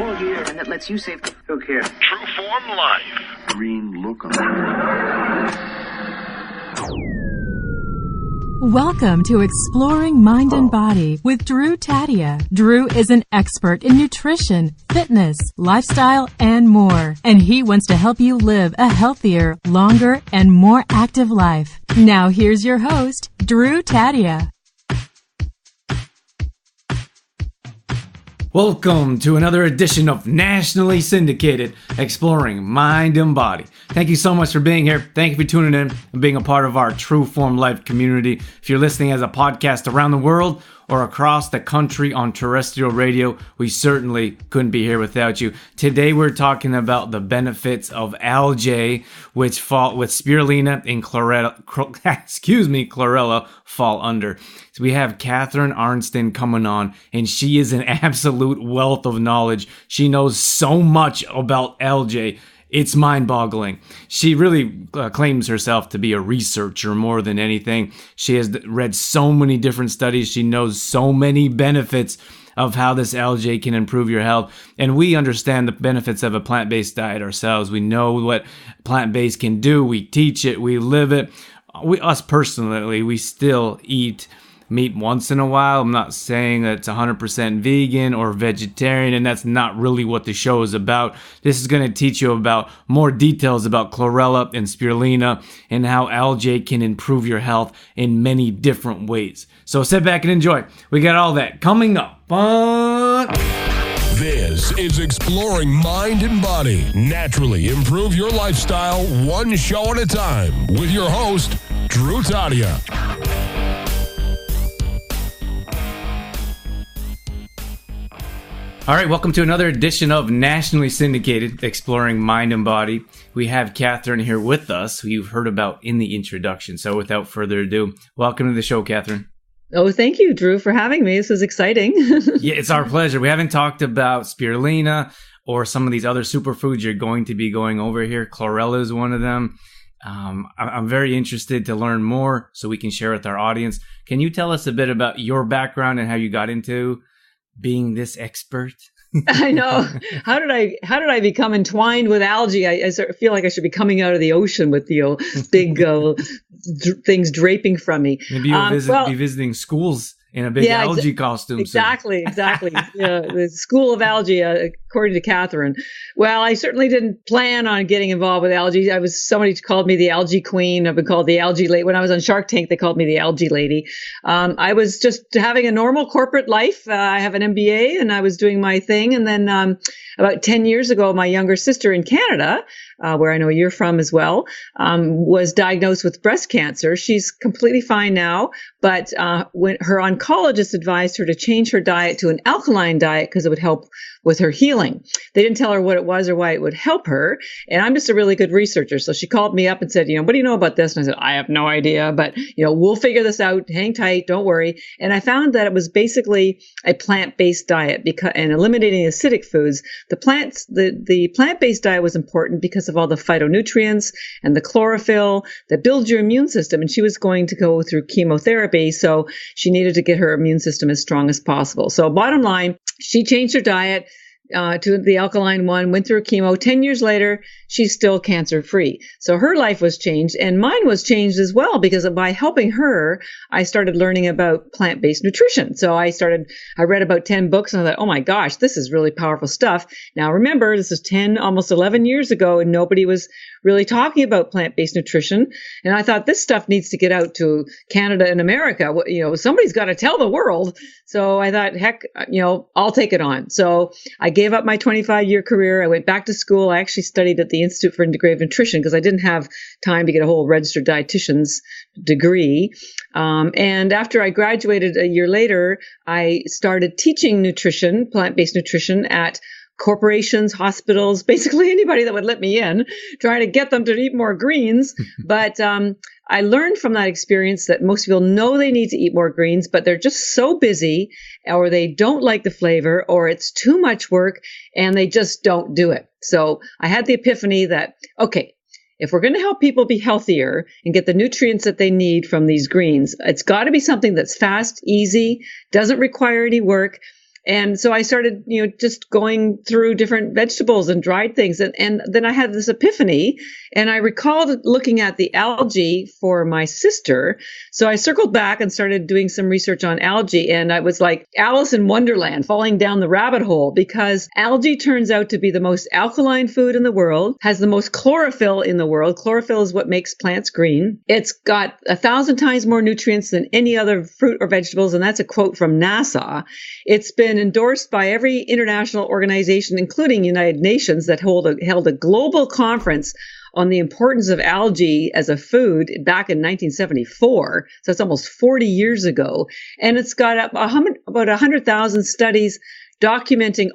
for the air, and that lets you save. Look here. True Form Life. Green look on it. Welcome to Exploring Mind and Body with Drew Tadia. Drew is an expert in nutrition, fitness, lifestyle, and more. And he wants to help you live a healthier, longer, and more active life. Now here's your host, Drew Tadia. Welcome to another edition of nationally syndicated Exploring Mind and Body. Thank you so much for being here. Thank you for tuning in and being a part of our True Form Life community. If you're listening as a podcast around the world or across the country on terrestrial radio, we certainly couldn't be here without you. Today we're talking about the benefits of algae, which fall with spirulina and chlorella fall under. So we have Catharine Arnston coming on, and she is an absolute wealth of knowledge. She knows so much about algae. It's mind-boggling. She really claims herself to be a researcher more than anything. She has read so many different studies. She knows so many benefits of how this algae can improve your health. And we understand the benefits of a plant-based diet ourselves. We know what plant-based can do. We teach it. We live it. Us personally, we still eat meat once in a while. I'm not saying that it's 100% vegan or vegetarian, and that's not really what the show is about. This is going to teach you about more details about chlorella and spirulina and how algae can improve your health in many different ways. So sit back and enjoy. We got all that coming up. This is Exploring Mind and Body. Naturally improve your lifestyle one show at a time with your host, Drew Tadia. All right, welcome to another edition of nationally syndicated Exploring Mind and Body. We have Catharine here with us, who you've heard about in the introduction. So without further ado, welcome to the show, Catharine. Oh, thank you, Drew, for having me. This is exciting. Yeah, it's our pleasure. We haven't talked about spirulina or some of these other superfoods you're going to be going over here. Chlorella is one of them. I'm very interested to learn more so we can share with our audience. Can you tell us a bit about your background and how you got into being this expert? I know. How did I become entwined with algae? I sort of feel like I should be coming out of the ocean with the big things draping from me. Maybe you'll be visiting schools in a big algae costume. Exactly. Yeah, the School of Algae, according to Catharine. Well, I certainly didn't plan on getting involved with algae. Somebody called me the algae queen. I've been called the algae lady. When I was on Shark Tank, they called me the algae lady. I was just having a normal corporate life. I have an MBA and I was doing my thing. And then about 10 years ago, my younger sister in Canada, where I know you're from as well, was diagnosed with breast cancer. She's completely fine now, but when her oncologist advised her to change her diet to an alkaline diet because it would help with her healing. They didn't tell her what it was or why it would help her. And I'm just a really good researcher. So she called me up and said, what do you know about this? And I said, I have no idea, but we'll figure this out. Hang tight. Don't worry. And I found that it was basically a plant-based diet and eliminating acidic foods. The plant-based diet was important because of all the phytonutrients and the chlorophyll that builds your immune system. And she was going to go through chemotherapy. So she needed to get her immune system as strong as possible. So bottom line, she changed her diet to the alkaline one, went through chemo. 10 years later, she's still cancer-free. So her life was changed, and mine was changed as well, because by helping her, I started learning about plant-based nutrition. So I read about 10 books, and I thought, oh my gosh, this is really powerful stuff. Now remember, this is 10, almost 11 years ago, and nobody was really talking about plant-based nutrition. And I thought, this stuff needs to get out to Canada and America. Somebody's got to tell the world. So I thought, heck, I'll take it on. So I gave up my 25-year career. I went back to school. I actually studied at the Institute for Integrative Nutrition because I didn't have time to get a whole registered dietitian's degree. And after I graduated a year later, I started teaching nutrition, plant-based nutrition, at corporations, hospitals, basically anybody that would let me in, trying to get them to eat more greens. But I learned from that experience that most people know they need to eat more greens, but they're just so busy, or they don't like the flavor, or it's too much work, and they just don't do it. So I had the epiphany that, okay, if we're going to help people be healthier and get the nutrients that they need from these greens, it's got to be something that's fast, easy, doesn't require any work. And so I started, just going through different vegetables and dried things. And then I had this epiphany, and I recalled looking at the algae for my sister. So I circled back and started doing some research on algae. And I was like Alice in Wonderland, falling down the rabbit hole, because algae turns out to be the most alkaline food in the world, has the most chlorophyll in the world. Chlorophyll is what makes plants green. It's got 1,000 times more nutrients than any other fruit or vegetables. And that's a quote from NASA. It's been endorsed by every international organization, including United Nations, that held a global conference on the importance of algae as a food back in 1974. So it's almost 40 years ago. And it's got about 100,000 studies documenting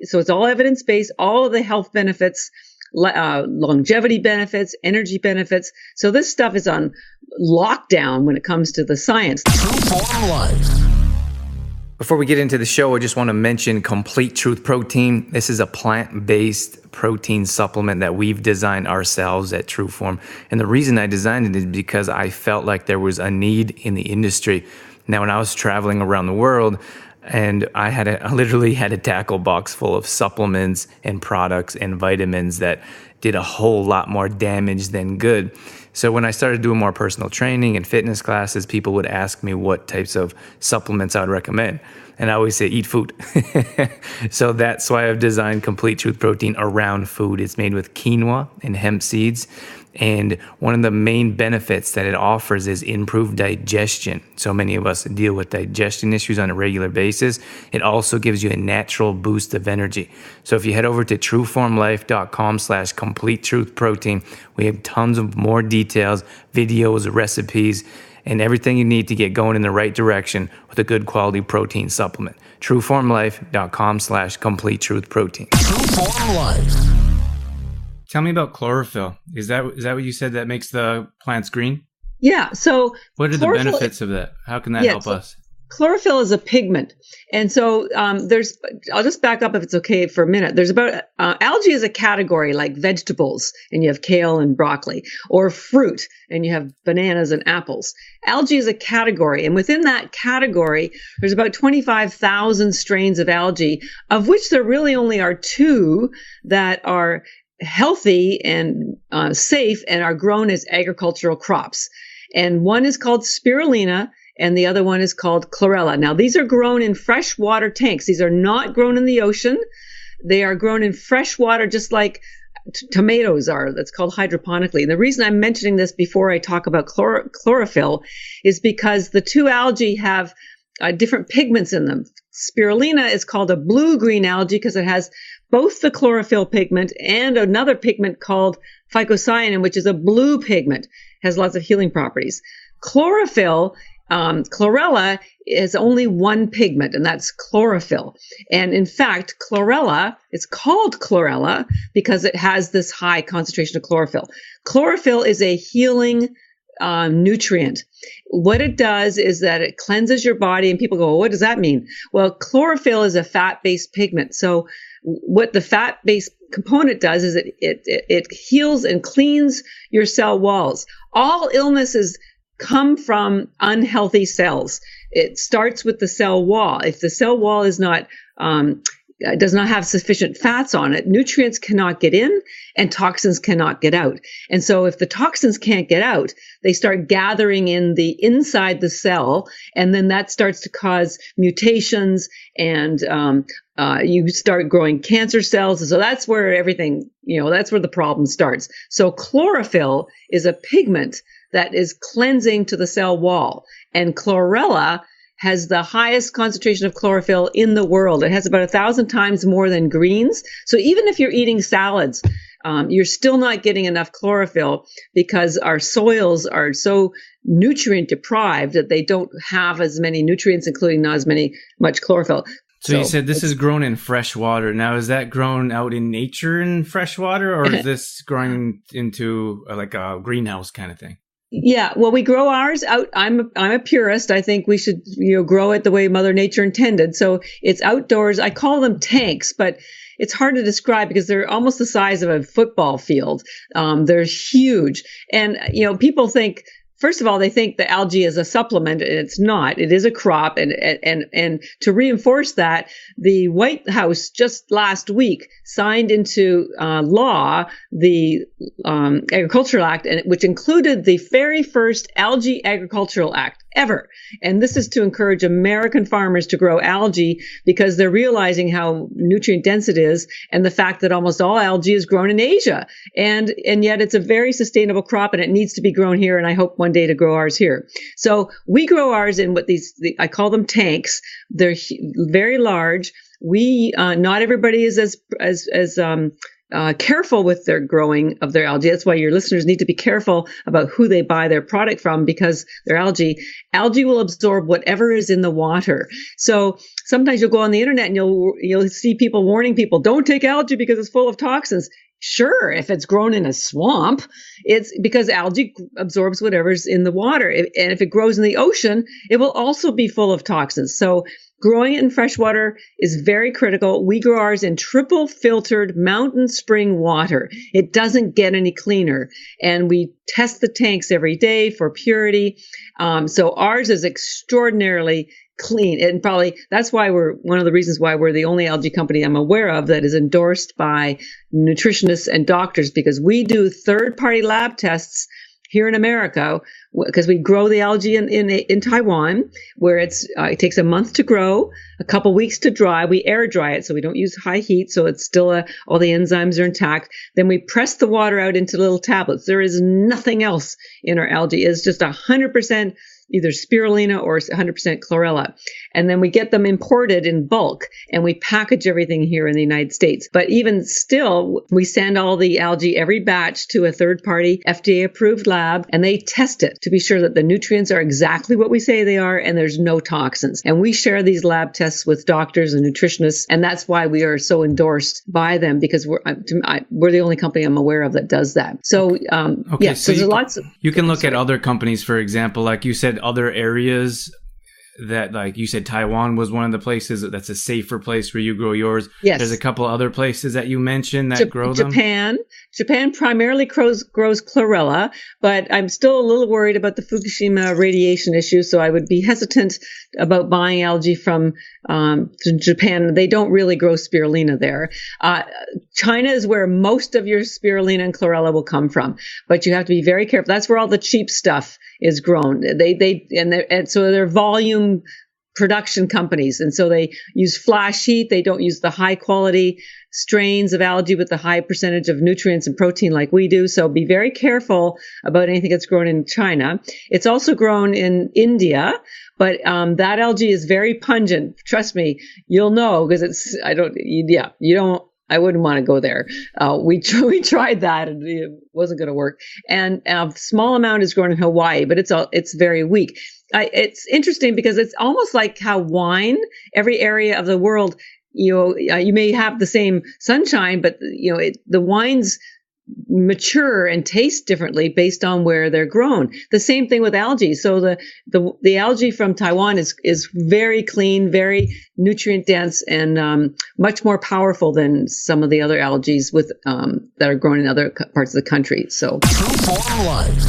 so it's all evidence-based, all of the health benefits, longevity benefits, energy benefits. So this stuff is on lockdown when it comes to the science. True Form Life. Before we get into the show, I just want to mention Complete Truth Protein. This is a plant-based protein supplement that we've designed ourselves at Trueform. And the reason I designed it is because I felt like there was a need in the industry. Now, when I was traveling around the world, and I literally had a tackle box full of supplements and products and vitamins that did a whole lot more damage than good. So when I started doing more personal training and fitness classes, people would ask me what types of supplements I would recommend. And I always say, eat food. So that's why I've designed Complete Truth Protein around food. It's made with quinoa and hemp seeds. And one of the main benefits that it offers is improved digestion. So many of us deal with digestion issues on a regular basis. It also gives you a natural boost of energy. So if you head over to trueformlife.com/complete truth protein, we have tons of more details, videos, recipes, and everything you need to get going in the right direction with a good quality protein supplement. trueformlife.com/complete truth protein. True Form Life. Tell me about chlorophyll. Is that what you said that makes the plants green? Yeah. So what are the benefits of that? How can that help us? Chlorophyll is a pigment. And so I'll just back up if it's okay for a minute. There's algae is a category like vegetables, and you have kale and broccoli, or fruit, and you have bananas and apples. Algae is a category. And within that category, there's about 25,000 strains of algae, of which there really only are 2 that are healthy and safe and are grown as agricultural crops. And one is called Spirulina, and the other one is called Chlorella. Now, these are grown in freshwater tanks. These are not grown in the ocean. They are grown in fresh water, just like tomatoes are. That's called hydroponically. And the reason I'm mentioning this before I talk about chlorophyll is because the 2 algae have different pigments in them. Spirulina is called a blue-green algae because it has both the chlorophyll pigment and another pigment called phycocyanin, which is a blue pigment, has lots of healing properties. Chlorophyll, Chlorella, is only one pigment, and that's chlorophyll. And in fact, Chlorella is called Chlorella because it has this high concentration of chlorophyll. Chlorophyll is a healing nutrient. What it does is that it cleanses your body, and people go, well, what does that mean? Well, chlorophyll is a fat-based pigment. So what the fat-based component does is it heals and cleans your cell walls. All illnesses come from unhealthy cells. It starts with the cell wall. If the cell wall is not does not have sufficient fats on it, nutrients cannot get in and toxins cannot get out. And so if the toxins can't get out, they start gathering in the inside the cell, and then that starts to cause mutations, and you start growing cancer cells. And so that's where everything, that's where the problem starts. So chlorophyll is a pigment that is cleansing to the cell wall, and Chlorella has the highest concentration of chlorophyll in the world. It has about 1,000 times more than greens. So even if you're eating salads, you're still not getting enough chlorophyll because our soils are so nutrient deprived that they don't have as many nutrients, including not as much chlorophyll. So you said this is grown in fresh water. Now, is that grown out in nature in fresh water, or is this growing into like a greenhouse kind of thing? Yeah, well, we grow ours out. I'm a purist. I think we should, grow it the way Mother Nature intended. So it's outdoors. I call them tanks, but it's hard to describe because they're almost the size of a football field. They're huge. And, people think first of all, they think the algae is a supplement, and it's not. It is a crop. And to reinforce that, the White House just last week signed into law the Agricultural Act, which included the very first Algae Agricultural Act ever. And this is to encourage American farmers to grow algae because they're realizing how nutrient dense it is, and the fact that almost all algae is grown in Asia. And yet it's a very sustainable crop, and it needs to be grown here. And I hope one day to grow ours here. So we grow ours in what I call them tanks. They're very large. Not everybody is as careful with their growing of their algae. That's why your listeners need to be careful about who they buy their product from, because their algae will absorb whatever is in the water. So sometimes you'll go on the internet and you'll see people warning people, don't take algae because it's full of toxins. Sure, if it's grown in a swamp, it's because algae absorbs whatever's in the water. And if it grows in the ocean, it will also be full of toxins. So growing it in fresh water is very critical. We grow ours in triple filtered mountain spring water. It doesn't get any cleaner. And we test the tanks every day for purity. So ours is extraordinarily clean. And probably that's why one of the reasons why we're the only algae company I'm aware of that is endorsed by nutritionists and doctors, because we do third-party lab tests here in America, because we grow the algae in Taiwan, where it takes a month to grow, a couple weeks to dry. We air dry it, so we don't use high heat, so it's still all the enzymes are intact. Then we press the water out into little tablets. There is nothing else in our algae. It's just 100% either spirulina or 100% chlorella. And then we get them imported in bulk, and we package everything here in the United States. But even still, we send all the algae, every batch, to a third-party FDA-approved lab, and they test it to be sure that the nutrients are exactly what we say they are and there's no toxins. And we share these lab tests with doctors and nutritionists, and that's why we are so endorsed by them, because we're the only company I'm aware of that does that. So, okay, so there's lots of... You can look at other companies, for example, like you said, other areas that, like you said, Taiwan was one of the places that's a safer place where you grow yours. Yes. There's a couple other places that you mentioned that grow them. Japan primarily grows chlorella, but I'm still a little worried about the Fukushima radiation issue, so I would be hesitant about buying algae from Japan. They don't really grow spirulina there. China is where most of your spirulina and chlorella will come from, but you have to be very careful. That's where all the cheap stuff is grown. And so they're volume production companies, and so they use flash heat. They don't use the high quality strains of algae with the high percentage of nutrients and protein like we do. So be very careful about anything that's grown in China. It's also grown in India, but that algae is very pungent. Trust me, you'll know, because I wouldn't want to go there. We tried that and it wasn't going to work. And a small amount is grown in Hawaii, but it's very weak. It's interesting because it's almost like how wine, every area of the world, you may have the same sunshine, but the wines mature and taste differently based on where they're grown. The same thing with algae. So the algae from Taiwan is very clean, very nutrient dense, and much more powerful than some of the other algae that are grown in other parts of the country. So. True Form Life.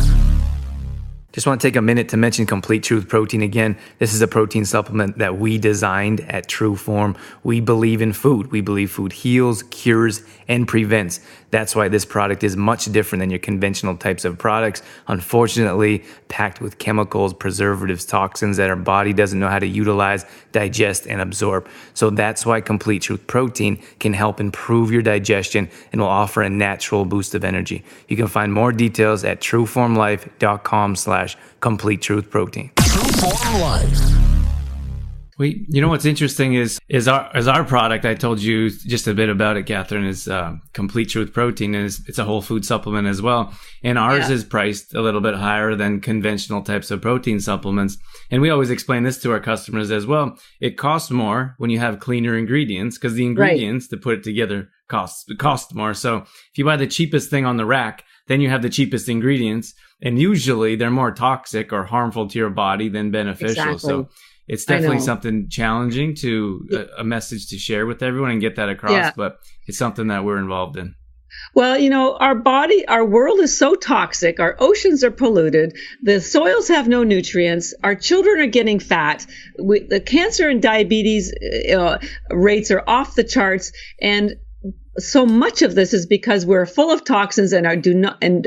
Just want to take a minute to mention Complete Truth Protein again. This is a protein supplement that we designed at True Form. We believe in food. We believe food heals, cures, and prevents. That's why this product is much different than your conventional types of products. Unfortunately, packed with chemicals, preservatives, toxins that our body doesn't know how to utilize, digest, and absorb. So that's why Complete Truth Protein can help improve your digestion and will offer a natural boost of energy. You can find more details at trueformlife.com/Complete Truth Protein. True Form Life. Wait, you know what's interesting is our product, I told you just a bit about it, Catherine, is Complete Truth Protein, and it's a whole food supplement as well. And ours is priced a little bit higher than conventional types of protein supplements. And we always explain this to our customers as well. It costs more when you have cleaner ingredients, because the ingredients to put it together cost more. So if you buy the cheapest thing on the rack, then you have the cheapest ingredients, and usually they're more toxic or harmful to your body than beneficial. Exactly. So it's definitely something challenging to a message to share with everyone and get that across, but it's something that we're involved in. Well, our world is so toxic. Our oceans are polluted. The soils have no nutrients. Our children are getting fat. The cancer and diabetes rates are off the charts. And so much of this is because we're full of toxins and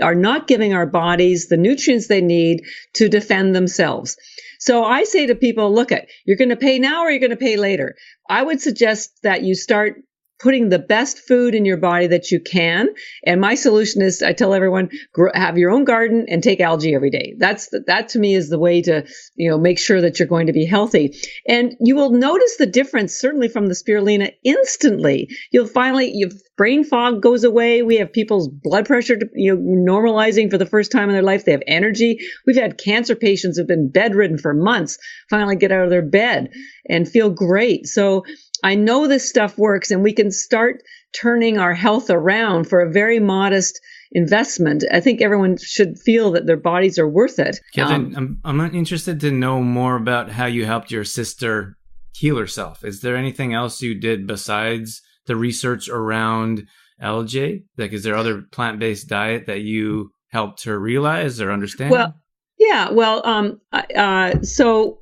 are not giving our bodies the nutrients they need to defend themselves. So I say to people, you're going to pay now or you're going to pay later. I would suggest that you start putting the best food in your body that you can. And my solution is, I tell everyone, have your own garden and take algae every day. That to me is the way to, make sure that you're going to be healthy. And you will notice the difference, certainly from the spirulina, instantly. Your brain fog goes away. We have people's blood pressure, normalizing for the first time in their life. They have energy. We've had cancer patients who've been bedridden for months finally get out of their bed and feel great. So I know this stuff works, and we can start turning our health around for a very modest investment. I think everyone should feel that their bodies are worth it. Catherine, I'm interested to know more about how you helped your sister heal herself. Is there anything else you did besides the research around algae? Like, is there other plant-based diet that you helped her realize or understand? Well, yeah. So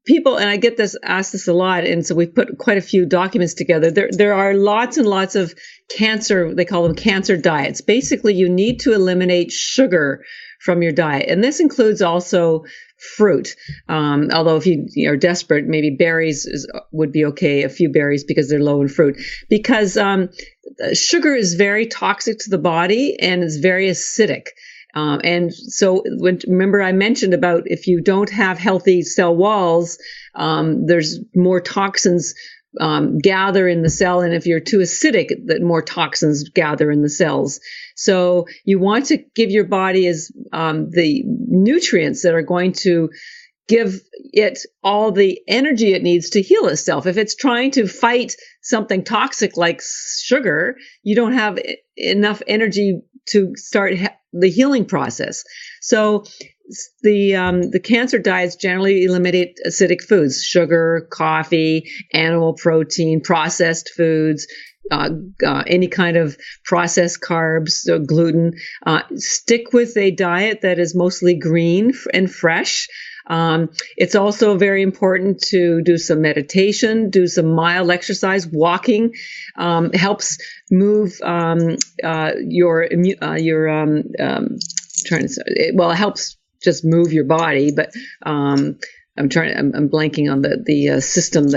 people, and I get asked this a lot, and so we've put quite a few documents together. There are lots and lots of cancer, they call them cancer diets. Basically, you need to eliminate sugar from your diet. And this includes also fruit. Although if you are desperate, maybe berries would be okay, a few berries, because they're low in fruit. Because sugar is very toxic to the body and is very acidic. And so remember I mentioned about if you don't have healthy cell walls, there's more toxins gather in the cell. And if you're too acidic, that more toxins gather in the cells. So you want to give your body the nutrients that are going to give it all the energy it needs to heal itself. If it's trying to fight something toxic like sugar, you don't have enough energy to start the healing process. So the cancer diets generally eliminate acidic foods, sugar, coffee, animal protein, processed foods, any kind of processed carbs, so gluten. Stick with a diet that is mostly green and fresh. It's also very important to do some meditation, do some mild exercise. Walking helps move it helps just move your body, but I'm blanking on the system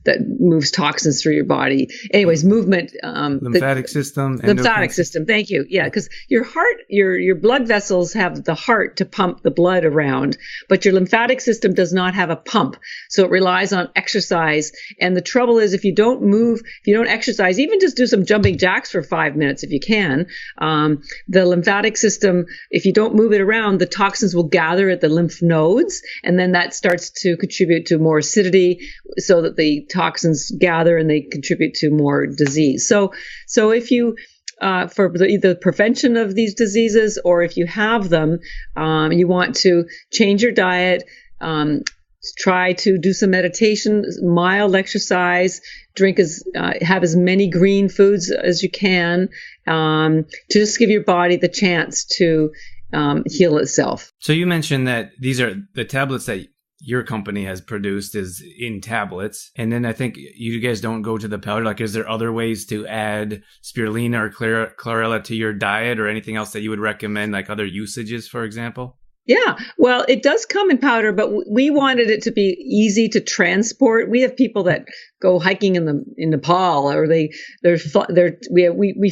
that moves toxins through your body. Anyways, movement. Lymphatic system. Lymphatic system. Thank you. Yeah, because your heart, your blood vessels have the heart to pump the blood around, but your lymphatic system does not have a pump. So it relies on exercise. And the trouble is, if you don't move, if you don't exercise, even just do some jumping jacks for 5 minutes if you can, the lymphatic system, if you don't move it around, the toxins will gather at the lymph nodes, and then that starts to contribute to more acidity, so that the toxins gather and they contribute to more disease. So if you, for the prevention of these diseases, or if you have them, you want to change your diet, try to do some meditation, mild exercise, have as many green foods as you can, to just give your body the chance to heal itself. So you mentioned that these are the tablets that your company has produced is in tablets. And then I think you guys don't go to the powder. Like, is there other ways to add spirulina or chlorella to your diet, or anything else that you would recommend, like other usages, for example? Yeah, well, it does come in powder, but we wanted it to be easy to transport. We have people that go hiking in Nepal, or we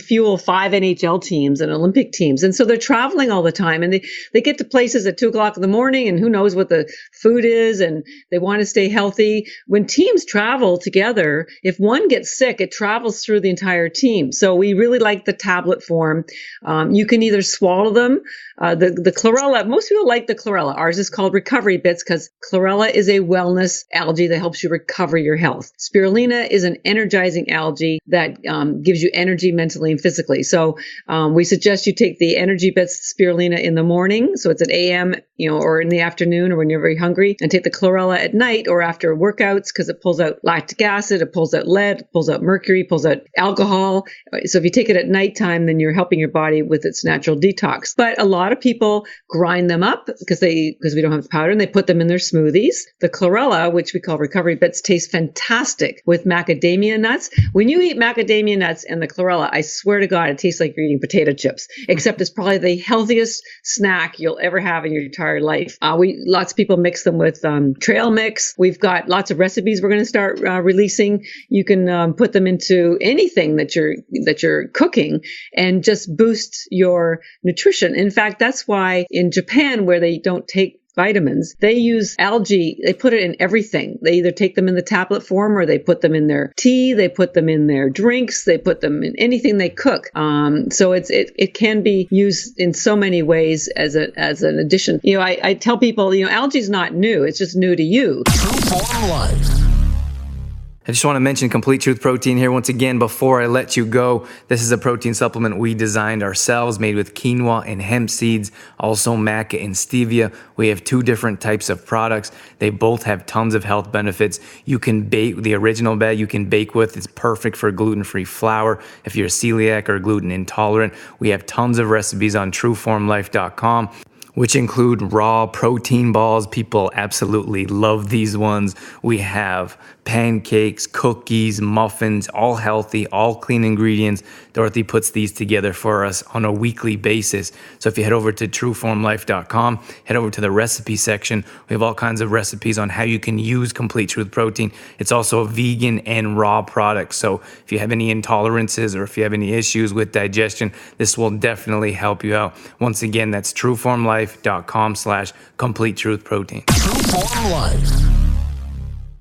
fuel 5 NHL teams and Olympic teams, and so they're traveling all the time, and they get to places at 2:00 in the morning, and who knows what the food is, and they want to stay healthy. When teams travel together, if one gets sick, it travels through the entire team. So we really like the tablet form. You can either swallow them. The chlorella, most people like the chlorella. Ours is called ENERGYbits because chlorella is a wellness algae that helps you recover your health. Spirulina is an energizing algae that gives you energy mentally and physically. So we suggest you take the ENERGYbits Spirulina in the morning, so it's at AM, or in the afternoon, or when you're very hungry, and take the Chlorella at night or after workouts, because it pulls out lactic acid, it pulls out lead, it pulls out mercury, pulls out alcohol. So if you take it at nighttime, then you're helping your body with its natural detox. But a lot of people grind them up because we don't have the powder, and they put them in their smoothies. The Chlorella, which we call ENERGYbits, tastes fantastic with macadamia nuts. When you eat macadamia nuts and the Chlorella, I swear to God, it tastes like you're eating potato chips, except it's probably the healthiest snack you'll ever have in your entire life. Lots of people mix them with trail mix. We've got lots of recipes we're going to start releasing. You can put them into anything that you're cooking and just boost your nutrition. In fact, that's why in Japan, where they don't take vitamins, they use algae. They put it in everything. They either take them in the tablet form, or they put them in their tea. They put them in their drinks. They put them in anything they cook. So it can be used in so many ways as an addition. I tell people, algae is not new. It's just new to you. True Form Life. I just want to mention Complete Truth Protein here once again before I let you go. This is a protein supplement we designed ourselves, made with quinoa and hemp seeds, also maca and stevia. We have 2 different types of products. They both have tons of health benefits. You can bake the original bag you can bake with. It's perfect for gluten-free flour if you're celiac or gluten intolerant. We have tons of recipes on trueformlife.com, which include raw protein balls. People absolutely love these ones. We have pancakes, cookies, muffins, all healthy, all clean ingredients. Dorothy puts these together for us on a weekly basis. So if you head over to trueformlife.com, head over to the recipe section. We have all kinds of recipes on how you can use Complete Truth Protein. It's also a vegan and raw product. So if you have any intolerances or if you have any issues with digestion, this will definitely help you out. Once again, that's trueformlife.com/Complete Truth Protein. True Form Life.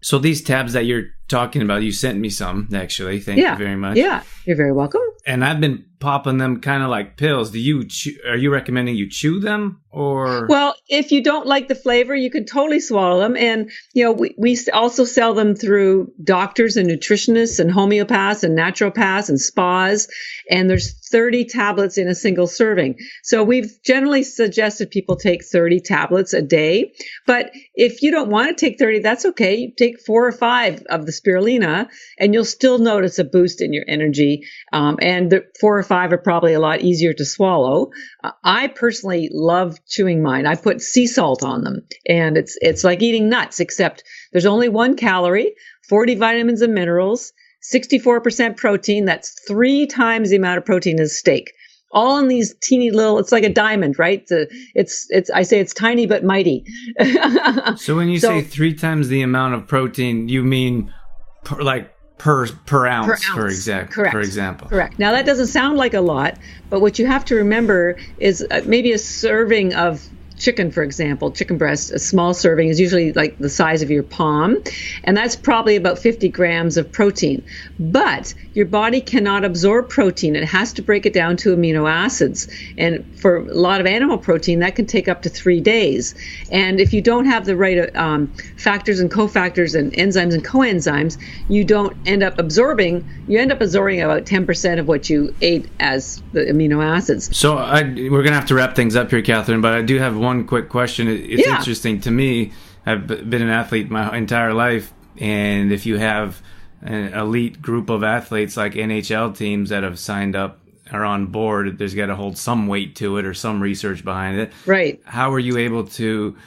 So these tabs that you're talking about, you sent me some, actually. Thank you very much. Yeah, you're very welcome. And I've been popping them kind of like pills. Are you recommending you chew them, or? Well, if you don't like the flavor, you can totally swallow them. And, we also sell them through doctors and nutritionists and homeopaths and naturopaths and spas. And there's 30 tablets in a single serving. So we've generally suggested people take 30 tablets a day. But if you don't want to take 30, that's okay. You take 4 or 5 of the Spirulina and you'll still notice a boost in your energy. And the 4 or 5 are probably a lot easier to swallow. I personally love chewing mine. I put sea salt on them, and it's like eating nuts, except there's only 1 calorie, 40 vitamins and minerals, 64% protein. That's 3 times the amount of protein as steak. All in these teeny little, it's like a diamond, right? I say it's tiny but mighty. So when you say 3 times the amount of protein, you mean per ounce, for example. Correct. Now that doesn't sound like a lot, but what you have to remember is maybe a serving of chicken, for example, chicken breast, a small serving is usually like the size of your palm, and that's probably about 50 grams of protein. But your body cannot absorb protein. It has to break it down to amino acids. And for a lot of animal protein, that can take up to 3 days. And if you don't have the right factors and cofactors and enzymes and coenzymes, you end up absorbing about 10% of what you ate as the amino acids. So we're going to have to wrap things up here, Catherine, but I do have one quick question. It's interesting to me. I've been an athlete my entire life, and if you have an elite group of athletes like NHL teams that have signed up, are on board, there's got to hold some weight to it or some research behind it. Right. How are you able to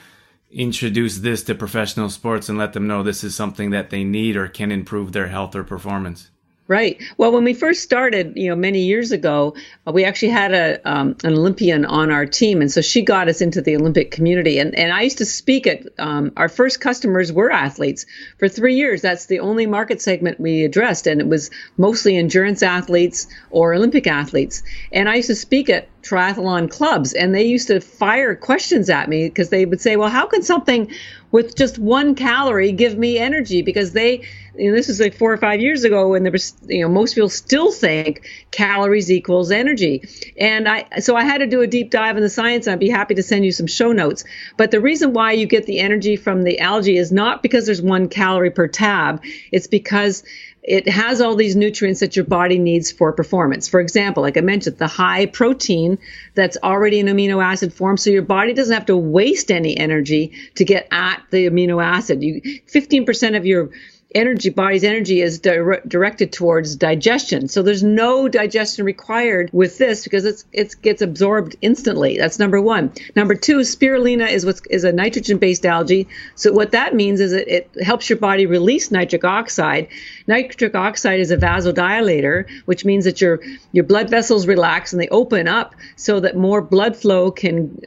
introduce this to professional sports and let them know this is something that they need or can improve their health or performance? Right. Well, when we first started, many years ago, we actually had an Olympian on our team. And so she got us into the Olympic community. And I used to speak at our first customers were athletes for 3 years. That's the only market segment we addressed. And it was mostly endurance athletes or Olympic athletes. And I used to speak at triathlon clubs, and they used to fire questions at me because they would say, well, how can something with just 1 calorie give me energy? Because they this is like 4 or 5 years ago when there was, most people still think calories equals energy. And so I had to do a deep dive in the science. I'd be happy to send you some show notes. But the reason why you get the energy from the algae is not because there's 1 calorie per tab. It's because it has all these nutrients that your body needs for performance. For example, like I mentioned, the high protein that's already in amino acid form, so your body doesn't have to waste any energy to get at the amino acid. 15% of your body's energy is directed towards digestion. So there's no digestion required with this because it gets absorbed instantly. That's number 1. Number 2, spirulina is a nitrogen-based algae. So what that means is it helps your body release nitric oxide. Nitric oxide is a vasodilator, which means that your blood vessels relax and they open up so that more blood flow can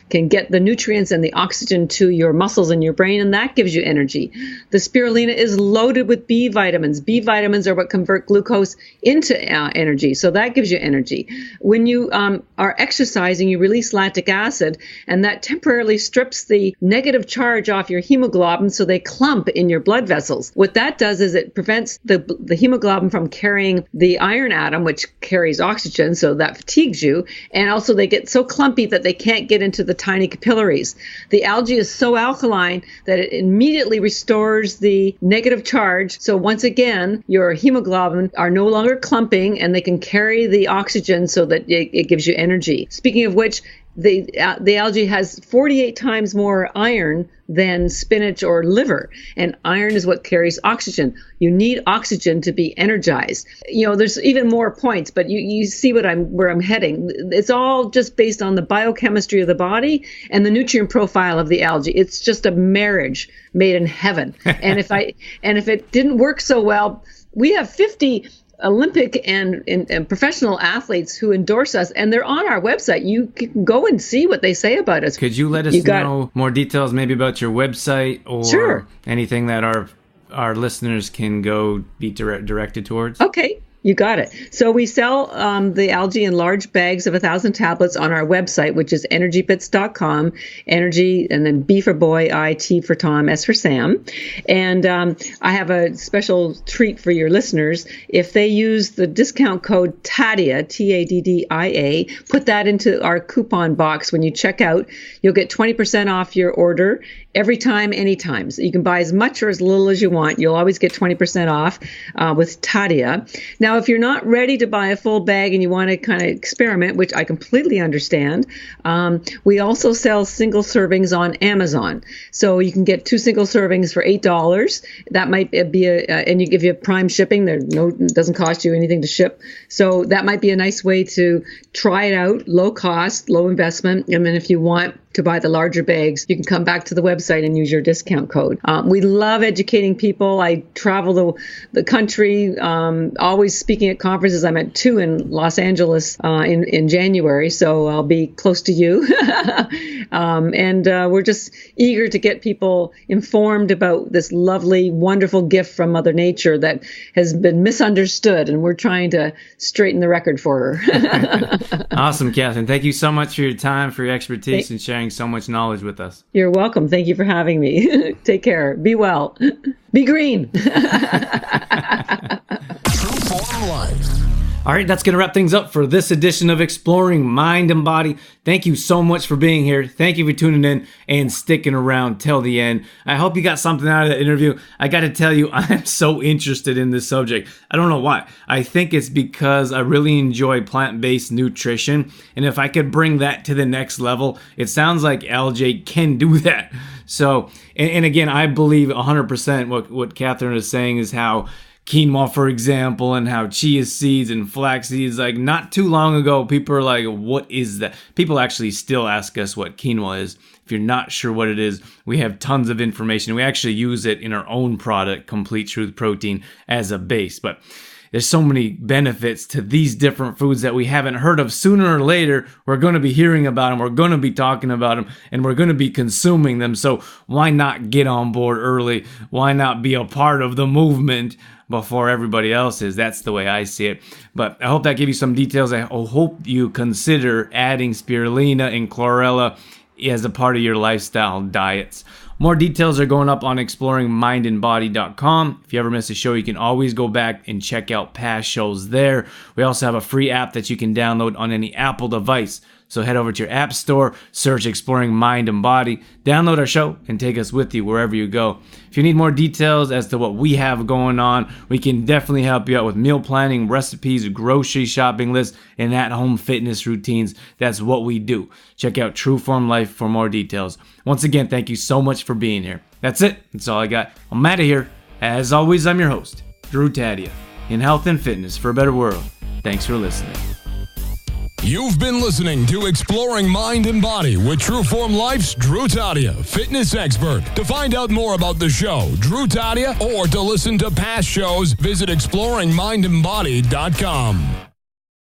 get the nutrients and the oxygen to your muscles and your brain, and that gives you energy. The spirulina is loaded with B vitamins. B vitamins are what convert glucose into energy, so that gives you energy. When you are exercising, you release lactic acid, and that temporarily strips the negative charge off your hemoglobin so they clump in your blood vessels. What that does is it prevents the hemoglobin from carrying the iron atom, which carries oxygen, so that fatigues you, and also they get so clumpy that they can't get into the tiny capillaries. The algae is so alkaline that it immediately restores the negative charge. So once again, your hemoglobin are no longer clumping and they can carry the oxygen so that it gives you energy. Speaking of which, the algae has 48 times more iron than spinach or liver, and iron is what carries oxygen. You need oxygen to be energized. There's even more points, but you see where I'm heading. It's all just based on the biochemistry of the body and the nutrient profile of the algae. It's just a marriage made in heaven. And if it didn't work so well, we have 50 Olympic and professional athletes who endorse us, and they're on our website. You can go and see what they say about us. Could you let us know more details maybe about your website or anything that our listeners can go be directed towards? Okay. You got it. So we sell the algae in large bags of 1,000 tablets on our website, which is ENERGYbits.com. Energy, and then B for boy, I, T for Tom, S for Sam. And I have a special treat for your listeners. If they use the discount code TADDIA, TADDIA, put that into our coupon box when you check out, you'll get 20% off your order every time, anytime. So you can buy as much or as little as you want. You'll always get 20% off with TADDIA. Now, if you're not ready to buy a full bag and you want to kind of experiment, which I completely understand, we also sell single servings on Amazon. So you can get 2 single servings for $8. That might be and you give you Prime shipping. It doesn't cost you anything to ship. So that might be a nice way to try it out, low cost, low investment. And then if you want to buy the larger bags, you can come back to the website and use your discount code. We love educating people. I travel the country, always speaking at conferences. I'm at 2 in Los Angeles in January, so I'll be close to you. And we're just eager to get people informed about this lovely, wonderful gift from Mother Nature that has been misunderstood, and we're trying to straighten the record for her. Awesome, Catherine. Thank you so much for your time, for your expertise, and sharing so much knowledge with us. You're welcome. Thank you for having me. Take care. Be well. Be green. True Form Life. All right, that's going to wrap things up for this edition of Exploring Mind and Body. Thank you so much for being here. Thank you for tuning in and sticking around till the end. I hope you got something out of the interview. I got to tell you, I'm so interested in this subject. I don't know why. I think it's because I really enjoy plant-based nutrition. And if I could bring that to the next level, it sounds like algae can do that. So, and again, I believe 100% what Catherine is saying is how quinoa, for example, and how chia seeds and flax seeds, like not too long ago, people are like, what is that? People actually still ask us what quinoa is. If you're not sure what it is, we have tons of information. We actually use it in our own product, Complete Truth Protein, as a base. But there's so many benefits to these different foods that we haven't heard of. Sooner or later, we're going to be hearing about them, we're going to be talking about them, and we're going to be consuming them. So why not get on board early? Why not be a part of the movement before everybody else is? That's the way I see it. But I hope that gave you some details. I hope you consider adding spirulina and chlorella as a part of your lifestyle diets. More details are going up on exploringmindandbody.com. If you ever miss a show, you can always go back and check out past shows there. We also have a free app that you can download on any Apple device. So head over to your app store, search Exploring Mind and Body, download our show, and take us with you wherever you go. If you need more details as to what we have going on, we can definitely help you out with meal planning, recipes, grocery shopping lists, and at-home fitness routines. That's what we do. Check out Trueform Life for more details. Once again, thank you so much for being here. That's it. That's all I got. I'm out of here. As always, I'm your host, Drew Tadia, in health and fitness for a better world. Thanks for listening. You've been listening to Exploring Mind and Body with Trueform Life's Drew Tadia, fitness expert. To find out more about the show, Drew Tadia, or to listen to past shows, visit exploringmindandbody.com.